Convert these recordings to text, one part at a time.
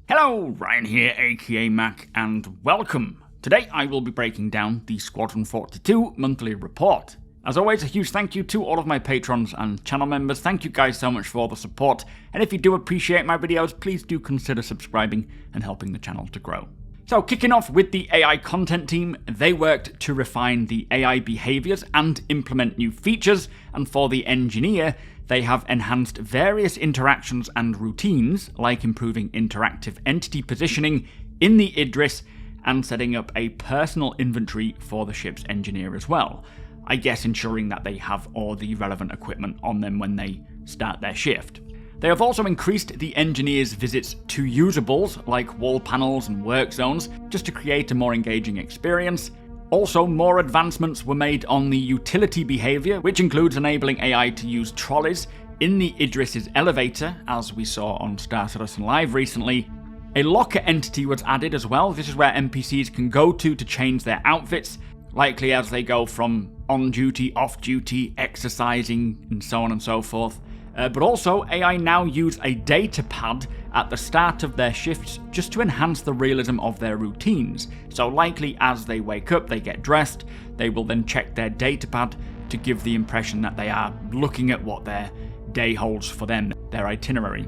Hello, Ryan here, aka Mac, and welcome. Today I will be breaking down the Squadron 42 monthly report. As always, a huge thank you to all of my patrons and channel members. Thank you guys so much for all the support, and if you do appreciate my videos, please do consider subscribing and helping the channel to grow. So kicking off with the AI content team, they worked to refine the AI behaviors and implement new features, and for the engineer, they have enhanced various interactions and routines, like improving interactive entity positioning in the Idris and setting up a personal inventory for the ship's engineer as well. I guess ensuring that they have all the relevant equipment on them when they start their shift. They have also increased the engineer's visits to usables like wall panels and work zones just to create a more engaging experience. Also, more advancements were made on the utility behavior, which includes enabling AI to use trolleys in the Idris's elevator, as we saw on Star Citizen Live recently. A locker entity was added as well. This is where NPCs can go to change their outfits, likely as they go from on-duty, off-duty, exercising, and so on and so forth. But also, AI now use a data pad at the start of their shifts just to enhance the realism of their routines. So likely as they wake up, they get dressed, they will then check their data pad to give the impression that they are looking at what their day holds for them, their itinerary.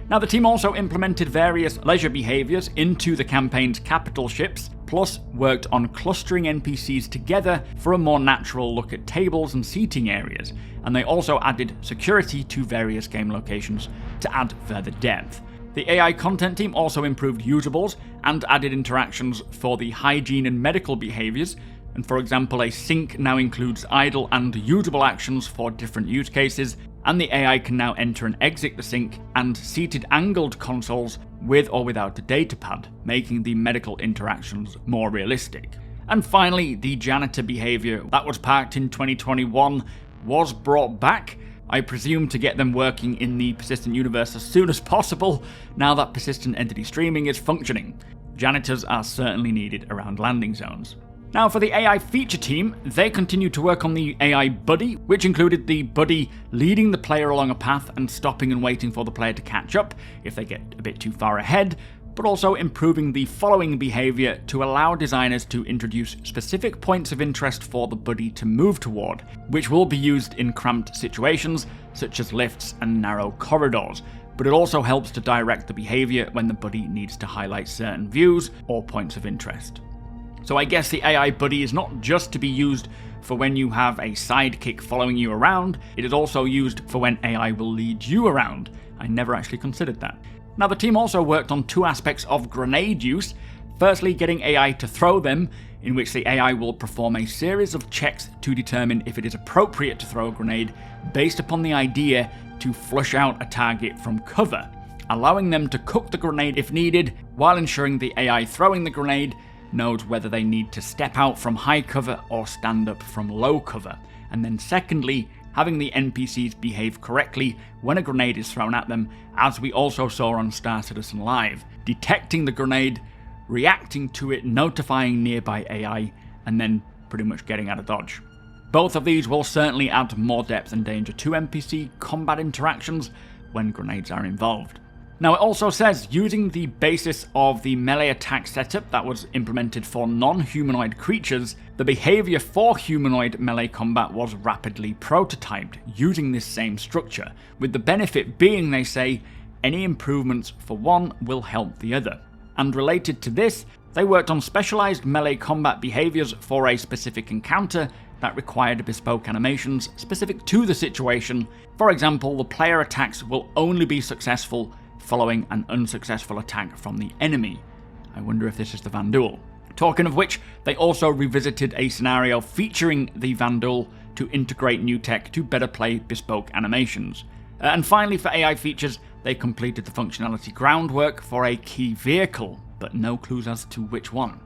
Now, the team also implemented various leisure behaviors into the campaign's capital ships, plus worked on clustering NPCs together for a more natural look at tables and seating areas, and they also added security to various game locations to add further depth. The AI content team also improved usables and added interactions for the hygiene and medical behaviors, and for example, a sink now includes idle and usable actions for different use cases, and the AI can now enter and exit the sink, and seated angled consoles with or without a datapad, making the medical interactions more realistic. And finally, the janitor behavior that was parked in 2021 was brought back, I presume to get them working in the persistent universe as soon as possible, now that persistent entity streaming is functioning. Janitors are certainly needed around landing zones. Now, for the AI feature team, they continued to work on the AI buddy, which included the buddy leading the player along a path and stopping and waiting for the player to catch up if they get a bit too far ahead, but also improving the following behavior to allow designers to introduce specific points of interest for the buddy to move toward, which will be used in cramped situations such as lifts and narrow corridors. But it also helps to direct the behavior when the buddy needs to highlight certain views or points of interest. So I guess the AI buddy is not just to be used for when you have a sidekick following you around, it is also used for when AI will lead you around. I never actually considered that. Now, the team also worked on two aspects of grenade use. Firstly, getting AI to throw them, in which the AI will perform a series of checks to determine if it is appropriate to throw a grenade based upon the idea to flush out a target from cover, allowing them to cook the grenade if needed, while ensuring the AI throwing the grenade knows whether they need to step out from high cover or stand up from low cover. And then secondly, having the NPCs behave correctly when a grenade is thrown at them, as we also saw on Star Citizen Live, detecting the grenade, reacting to it, notifying nearby AI, and then pretty much getting out of dodge. Both of these will certainly add more depth and danger to NPC combat interactions when grenades are involved. Now, it also says, using the basis of the melee attack setup that was implemented for non-humanoid creatures, the behavior for humanoid melee combat was rapidly prototyped using this same structure, with the benefit being, they say, any improvements for one will help the other. And related to this, they worked on specialized melee combat behaviors for a specific encounter that required bespoke animations specific to the situation. For example, the player attacks will only be successful following an unsuccessful attack from the enemy. I wonder if this is the Vanduul. Talking of which, they also revisited a scenario featuring the Vanduul to integrate new tech to better play bespoke animations. And finally, for AI features, they completed the functionality groundwork for a key vehicle, but no clues as to which one.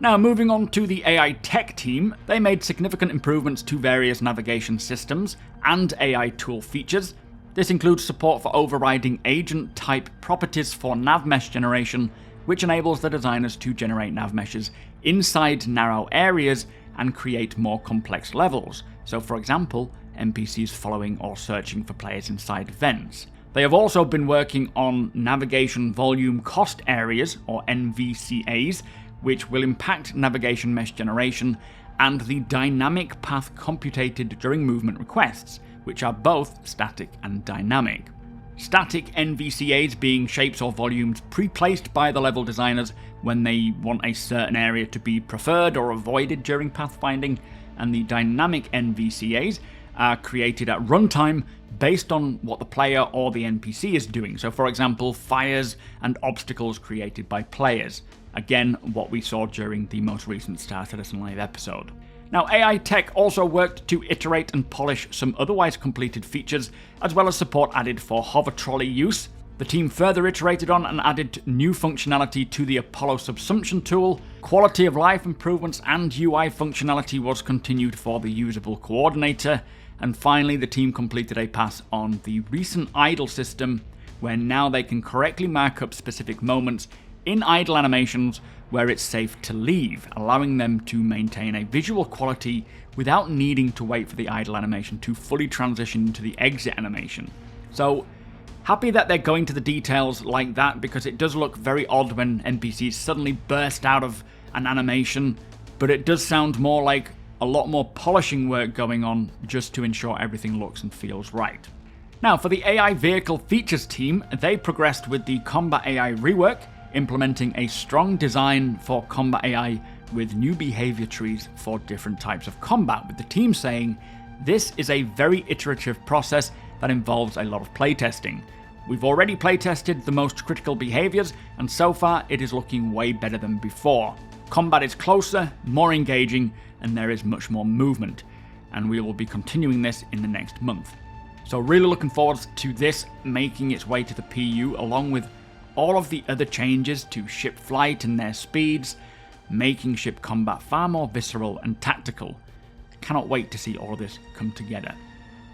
Now, moving on to the AI tech team, they made significant improvements to various navigation systems and AI tool features. This includes support for overriding agent-type properties for nav mesh generation, which enables the designers to generate nav meshes inside narrow areas and create more complex levels. So, for example, NPCs following or searching for players inside vents. They have also been working on navigation volume cost areas, or NVCAs, which will impact navigation mesh generation, and the dynamic path computed during movement requests, which are both static and dynamic. Static NVCAs being shapes or volumes pre-placed by the level designers when they want a certain area to be preferred or avoided during pathfinding, and the dynamic NVCAs are created at runtime based on what the player or the NPC is doing. So for example, fires and obstacles created by players. Again, what we saw during the most recent Star Citizen Live episode. Now, AI Tech also worked to iterate and polish some otherwise completed features, as well as support added for hover trolley use. The team further iterated on and added new functionality to the Apollo subsumption tool. Quality of life improvements and UI functionality was continued for the usable coordinator. And finally, the team completed a pass on the recent idle system, where now they can correctly mark up specific moments in idle animations where it's safe to leave, allowing them to maintain a visual quality without needing to wait for the idle animation to fully transition into the exit animation. So, happy that they're going to the details like that, because it does look very odd when NPCs suddenly burst out of an animation, but it does sound more like a lot more polishing work going on just to ensure everything looks and feels right. Now, for the AI vehicle features team, they progressed with the combat AI rework, implementing a strong design for combat AI with new behavior trees for different types of combat, with the team saying this is a very iterative process that involves a lot of playtesting. We've already playtested the most critical behaviors, and so far it is looking way better than before. Combat is closer, more engaging, and there is much more movement, and we will be continuing this in the next month. So really looking forward to this making its way to the PU, along with all of the other changes to ship flight and their speeds, making ship combat far more visceral and tactical. Cannot wait to see all of this come together.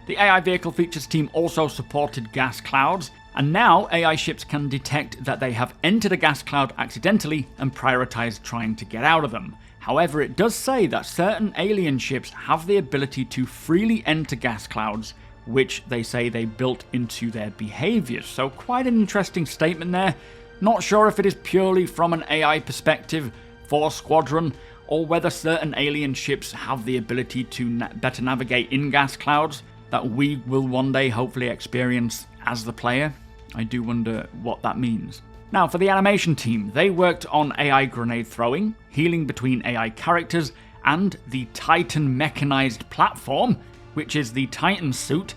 The AI vehicle features team also supported gas clouds, and now AI ships can detect that they have entered a gas cloud accidentally and prioritize trying to get out of them. However, it does say that certain alien ships have the ability to freely enter gas clouds, which they say they built into their behaviors. So quite an interesting statement there. Not sure if it is purely from an AI perspective for Squadron, or whether certain alien ships have the ability to better navigate in gas clouds that we will one day hopefully experience as the player. I do wonder what that means. Now, for the animation team, they worked on AI grenade throwing, healing between AI characters, and the Titan Mechanized platform, which is the Titan suit.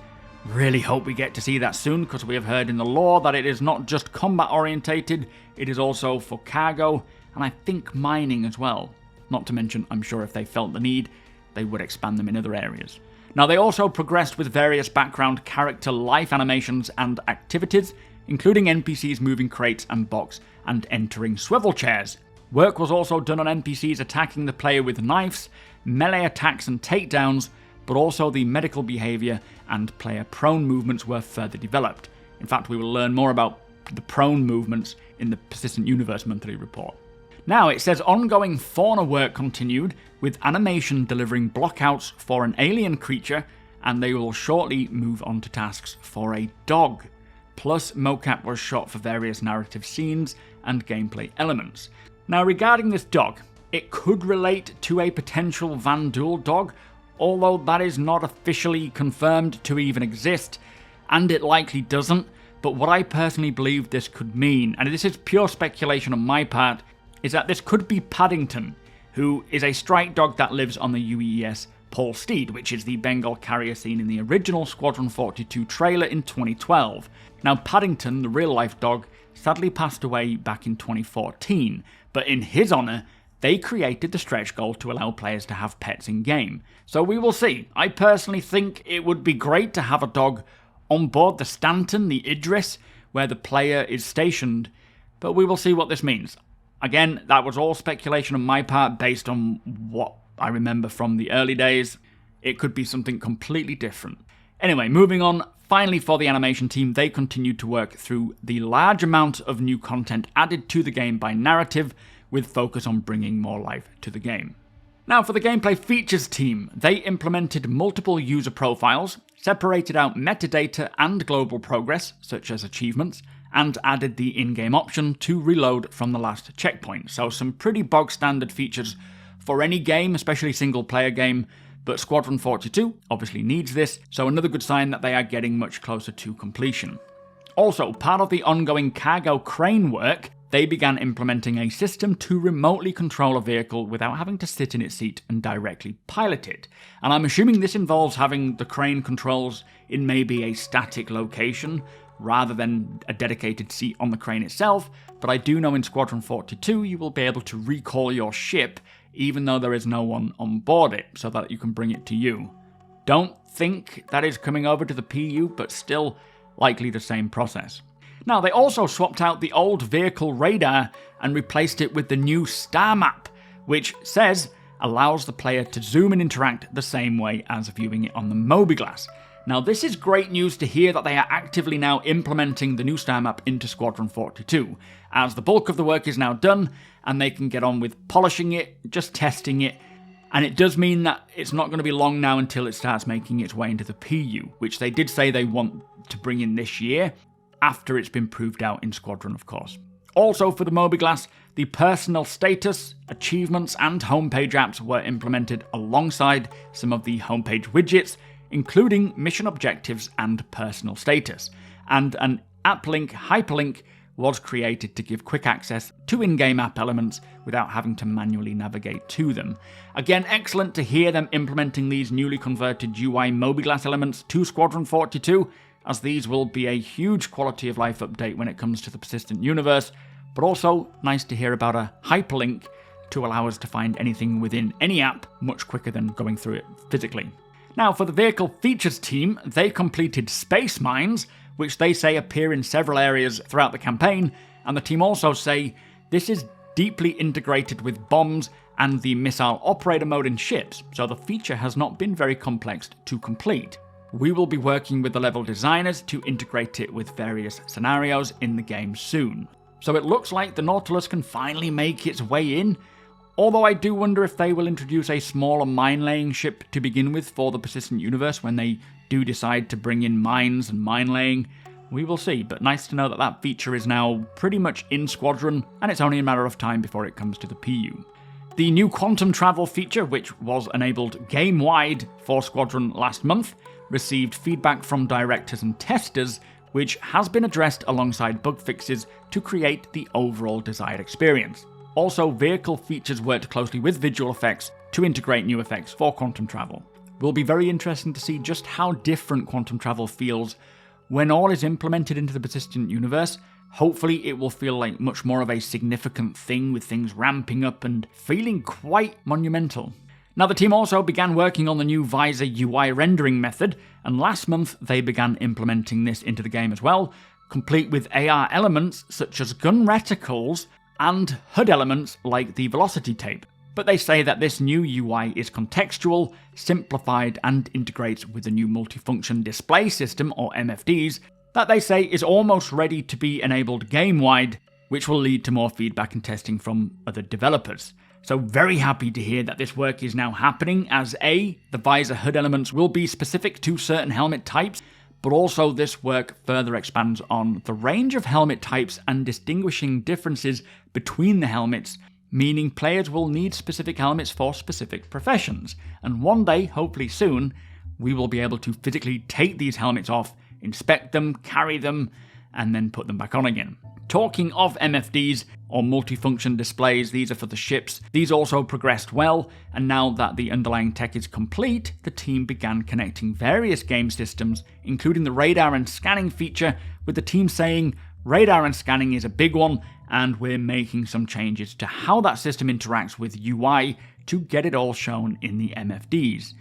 Really hope we get to see that soon, because we have heard in the lore that it is not just combat orientated, it is also for cargo, and I think mining as well. Not to mention, I'm sure if they felt the need, they would expand them in other areas. Now, they also progressed with various background character life animations and activities, including NPCs moving crates and box and entering swivel chairs. Work was also done on NPCs attacking the player with knives, melee attacks and takedowns, but also the medical behavior and player prone movements were further developed. In fact, we will learn more about the prone movements in the Persistent Universe monthly report. Now, it says ongoing fauna work continued, with animation delivering blockouts for an alien creature, and they will shortly move on to tasks for a dog. Plus, mocap was shot for various narrative scenes and gameplay elements. Now, regarding this dog, it could relate to a potential Vanduul dog, although that is not officially confirmed to even exist, and it likely doesn't. But what I personally believe this could mean, and this is pure speculation on my part, is that this could be Paddington, who is a strike dog that lives on the UES Paul Steed, which is the Bengal carrier seen in the original Squadron 42 trailer in 2012. Now, Paddington, the real-life dog, sadly passed away back in 2014, but in his honour, they created the stretch goal to allow players to have pets in-game. So we will see. I personally think it would be great to have a dog on board the Stanton, the Idris, where the player is stationed, but we will see what this means. Again, that was all speculation on my part based on what I remember from the early days. It could be something completely different. Anyway, moving on. Finally, for the animation team, they continued to work through the large amount of new content added to the game by narrative, with focus on bringing more life to the game. Now for the gameplay features team, they implemented multiple user profiles, separated out metadata and global progress, such as achievements, and added the in-game option to reload from the last checkpoint. So some pretty bog standard features for any game, especially single player game, but Squadron 42 obviously needs this, so another good sign that they are getting much closer to completion. Also, part of the ongoing cargo crane work, they began implementing a system to remotely control a vehicle without having to sit in its seat and directly pilot it. And I'm assuming this involves having the crane controls in maybe a static location, rather than a dedicated seat on the crane itself, but I do know in Squadron 42 you will be able to recall your ship even though there is no one on board it, so that you can bring it to you. Don't think that is coming over to the PU, but still likely the same process. Now, they also swapped out the old vehicle radar and replaced it with the new Starmap, which says allows the player to zoom and interact the same way as viewing it on the mobiGlas. Now, this is great news to hear that they are actively now implementing the new Starmap into Squadron 42, as the bulk of the work is now done, and they can get on with polishing it, just testing it, and it does mean that it's not going to be long now until it starts making its way into the PU, which they did say they want to bring in this year, after it's been proved out in Squadron, of course. Also for the mobiGlas, the personal status, achievements, and homepage apps were implemented alongside some of the homepage widgets, including mission objectives and personal status, and an app link hyperlink was created to give quick access to in-game app elements without having to manually navigate to them. Again, excellent to hear them implementing these newly converted UI mobiGlas elements to Squadron 42, as these will be a huge quality of life update when it comes to the persistent universe, but also nice to hear about a hyperlink to allow us to find anything within any app much quicker than going through it physically. Now, for the vehicle features team, they completed space mines, which they say appear in several areas throughout the campaign, and the team also say this is deeply integrated with bombs and the missile operator mode in ships, so the feature has not been very complex to complete. We will be working with the level designers to integrate it with various scenarios in the game soon. So it looks like the Nautilus can finally make its way in, although I do wonder if they will introduce a smaller mine-laying ship to begin with for the persistent universe when they do decide to bring in mines and mine-laying. We will see, but nice to know that that feature is now pretty much in Squadron, and it's only a matter of time before it comes to the PU. The new quantum travel feature, which was enabled game-wide for Squadron last month, received feedback from directors and testers, which has been addressed alongside bug fixes to create the overall desired experience. Also, vehicle features worked closely with visual effects to integrate new effects for quantum travel. It will be very interesting to see just how different quantum travel feels when all is implemented into the persistent universe. Hopefully it will feel like much more of a significant thing, with things ramping up and feeling quite monumental. Now, the team also began working on the new visor UI rendering method, and last month they began implementing this into the game as well, complete with AR elements such as gun reticles and HUD elements like the velocity tape. But they say that this new UI is contextual, simplified, and integrates with the new multifunction display system, or MFDs, that they say is almost ready to be enabled game-wide, which will lead to more feedback and testing from other developers. So very happy to hear that this work is now happening, as A, the visor HUD elements will be specific to certain helmet types, but also this work further expands on the range of helmet types and distinguishing differences between the helmets, meaning players will need specific helmets for specific professions. And one day, hopefully soon, we will be able to physically take these helmets off, inspect them, carry them, and then put them back on again. Talking of MFDs, or multifunction displays, these are for the ships. These also progressed well, and now that the underlying tech is complete, the team began connecting various game systems, including the radar and scanning feature, with the team saying radar and scanning is a big one, and we're making some changes to how that system interacts with UI to get it all shown in the MFDs.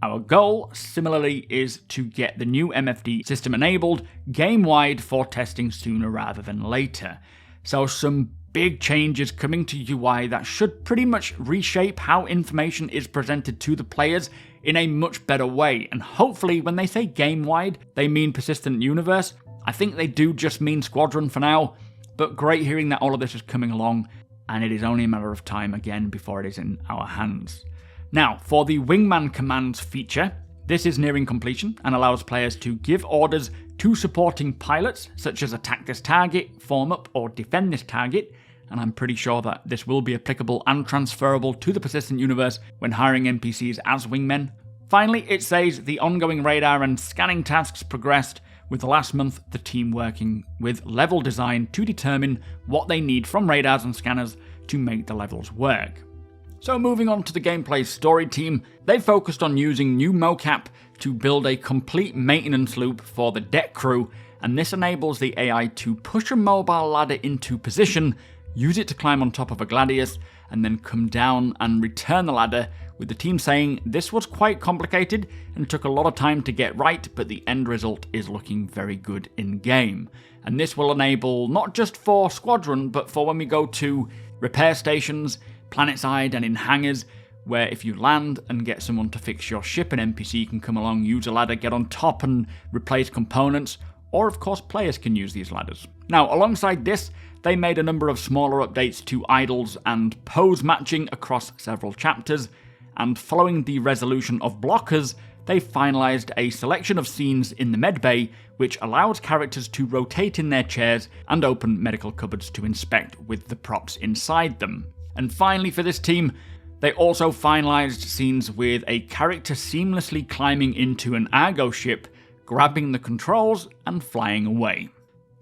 Our goal, similarly, is to get the new MFD system enabled game-wide for testing sooner rather than later. So some big changes coming to UI that should pretty much reshape how information is presented to the players in a much better way. And hopefully when they say game-wide, they mean persistent universe. I think they do just mean Squadron for now, but great hearing that all of this is coming along, and it is only a matter of time again before it is in our hands. Now, for the Wingman Commands feature, this is nearing completion and allows players to give orders to supporting pilots, such as attack this target, form up, or defend this target, and I'm pretty sure that this will be applicable and transferable to the persistent universe when hiring NPCs as wingmen. Finally, it says the ongoing radar and scanning tasks progressed, with the last month the team working with level design to determine what they need from radars and scanners to make the levels work. So moving on to the gameplay story team, they focused on using new mocap to build a complete maintenance loop for the deck crew, and this enables the AI to push a mobile ladder into position, use it to climb on top of a Gladius, and then come down and return the ladder, with the team saying this was quite complicated and took a lot of time to get right, but the end result is looking very good in game. And this will enable not just for Squadron, but for when we go to repair stations, planetside, and in hangars, where if you land and get someone to fix your ship, an NPC can come along, use a ladder, get on top and replace components, or of course players can use these ladders. Now, alongside this, they made a number of smaller updates to idols and pose matching across several chapters, and following the resolution of blockers, they finalised a selection of scenes in the medbay which allows characters to rotate in their chairs and open medical cupboards to inspect with the props inside them. And finally for this team, they also finalised scenes with a character seamlessly climbing into an Argo ship, grabbing the controls and flying away.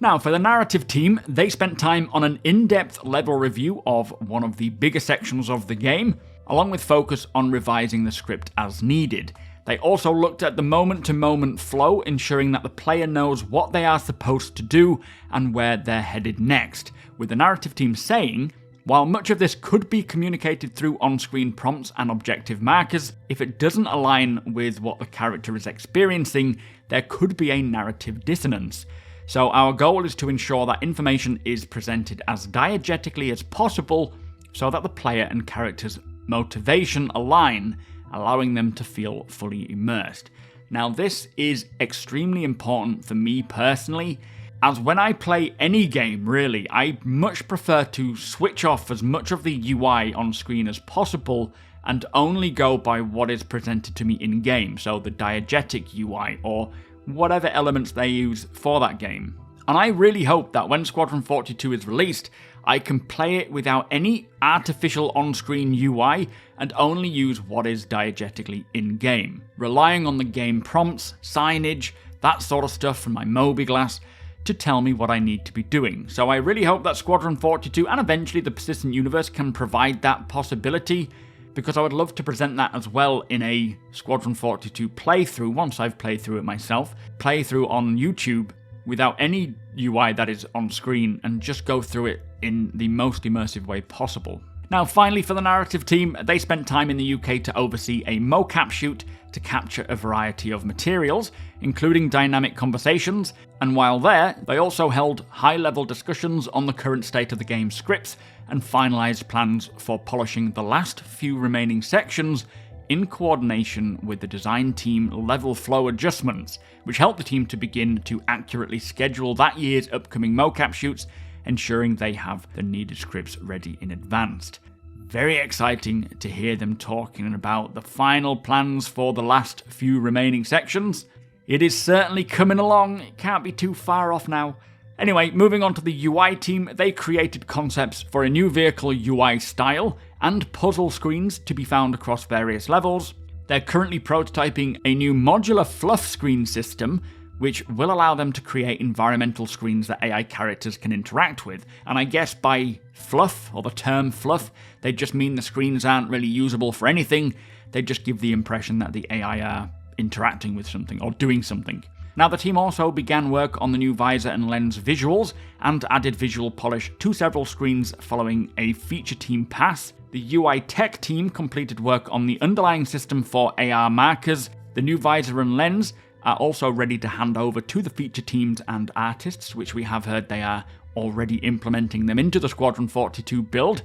Now, for the narrative team, they spent time on an in-depth level review of one of the bigger sections of the game, along with focus on revising the script as needed. They also looked at the moment-to-moment flow, ensuring that the player knows what they are supposed to do and where they're headed next, with the narrative team saying, while much of this could be communicated through on-screen prompts and objective markers, if it doesn't align with what the character is experiencing, there could be a narrative dissonance. So our goal is to ensure that information is presented as diegetically as possible so that the player and character's motivation align, allowing them to feel fully immersed. Now, this is extremely important for me personally, as when I play any game, really, I much prefer to switch off as much of the UI on screen as possible and only go by what is presented to me in-game, so the diegetic UI or whatever elements they use for that game. And I really hope that when Squadron 42 is released, I can play it without any artificial on-screen UI and only use what is diegetically in-game, relying on the game prompts, signage, that sort of stuff from my Mobi-Glass to tell me what I need to be doing. So I really hope that Squadron 42 and eventually the Persistent Universe can provide that possibility, because I would love to present that as well in a Squadron 42 playthrough, once I've played through it myself, playthrough on YouTube without any UI that is on screen and just go through it in the most immersive way possible. Now finally for the narrative team, they spent time in the UK to oversee a mocap shoot to capture a variety of materials, including dynamic conversations, and while there, they also held high-level discussions on the current state of the game's scripts and finalised plans for polishing the last few remaining sections in coordination with the design team level flow adjustments, which helped the team to begin to accurately schedule that year's upcoming mocap shoots, ensuring they have the needed scripts ready in advance. Very exciting to hear them talking about the final plans for the last few remaining sections. It is certainly coming along, it can't be too far off now. Anyway, moving on to the UI team, they created concepts for a new vehicle UI style and puzzle screens to be found across various levels. They're currently prototyping a new modular fluff screen system, which will allow them to create environmental screens that AI characters can interact with. And I guess by fluff, or the term fluff, they just mean the screens aren't really usable for anything, they just give the impression that the AI are interacting with something or doing something. Now the team also began work on the new visor and lens visuals and added visual polish to several screens following a feature team pass. The UI tech team completed work on the underlying system for AR markers. The new visor and lens are also ready to hand over to the feature teams and artists, which we have heard they are already implementing them into the Squadron 42 build.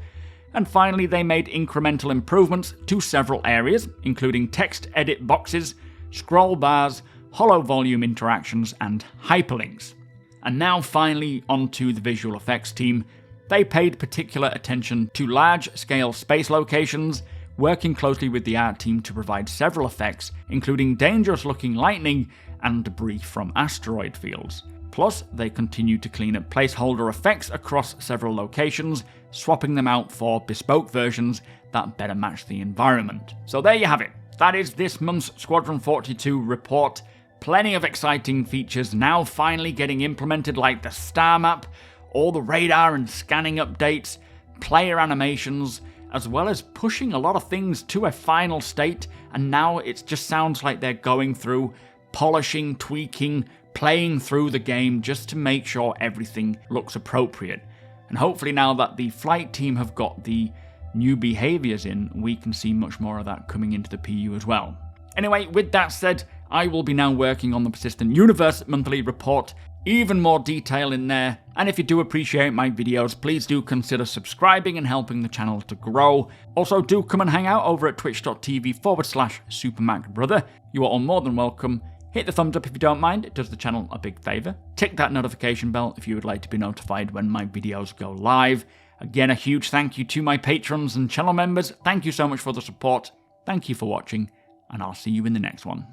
And finally, they made incremental improvements to several areas, including text edit boxes, scroll bars, hollow volume interactions, and hyperlinks. And now finally onto the visual effects team. They paid particular attention to large-scale space locations, working closely with the art team to provide several effects, including dangerous-looking lightning and debris from asteroid fields. Plus, they continue to clean up placeholder effects across several locations, swapping them out for bespoke versions that better match the environment. So there you have it. That is this month's Squadron 42 report. Plenty of exciting features now finally getting implemented, like the Starmap, all the radar and scanning updates, player animations, as well as pushing a lot of things to a final state, and now it just sounds like they're going through, polishing, tweaking, playing through the game just to make sure everything looks appropriate. And hopefully now that the flight team have got the new behaviours in, we can see much more of that coming into the PU as well. Anyway, with that said, I will be now working on the Persistent Universe monthly report, even more detail in there, and if you do appreciate my videos, please do consider subscribing and helping the channel to grow. Also, do come and hang out over at twitch.tv/supermacbrother. You are all more than welcome. Hit the thumbs up if you don't mind, it does the channel a big favour. Tick that notification bell if you would like to be notified when my videos go live. Again, a huge thank you to my patrons and channel members. Thank you so much for the support. Thank you for watching, and I'll see you in the next one.